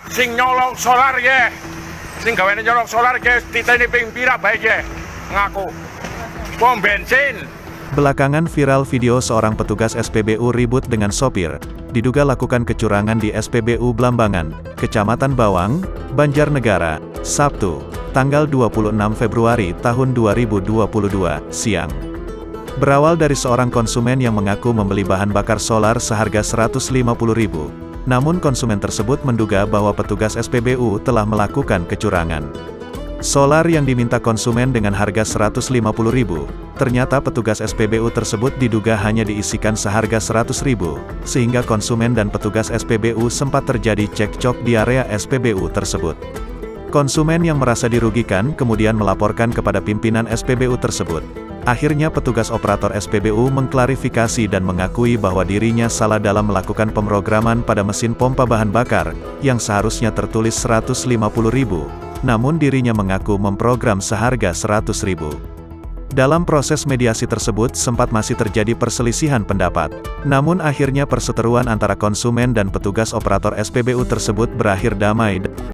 sing nyolong solar ya. Sing gawe nyolong solar ke titeni ping pira bae ya. Ngaku. Pom bensin. Belakangan viral video seorang petugas SPBU ribut dengan sopir, diduga lakukan kecurangan di SPBU Blambangan, Kecamatan Bawang, Banjarnegara, Sabtu, tanggal 26 Februari tahun 2022, siang. Berawal dari seorang konsumen yang mengaku membeli bahan bakar solar seharga Rp150.000, namun konsumen tersebut menduga bahwa petugas SPBU telah melakukan kecurangan. Solar yang diminta konsumen dengan harga Rp150.000, ternyata petugas SPBU tersebut diduga hanya diisikan seharga Rp100.000, sehingga konsumen dan petugas SPBU sempat terjadi cekcok di area SPBU tersebut. Konsumen yang merasa dirugikan kemudian melaporkan kepada pimpinan SPBU tersebut. Akhirnya petugas operator SPBU mengklarifikasi dan mengakui bahwa dirinya salah dalam melakukan pemrograman pada mesin pompa bahan bakar, yang seharusnya tertulis Rp150.000, namun dirinya mengaku memprogram seharga Rp100.000. Dalam proses mediasi tersebut sempat masih terjadi perselisihan pendapat. Namun akhirnya perseteruan antara konsumen dan petugas operator SPBU tersebut berakhir damai.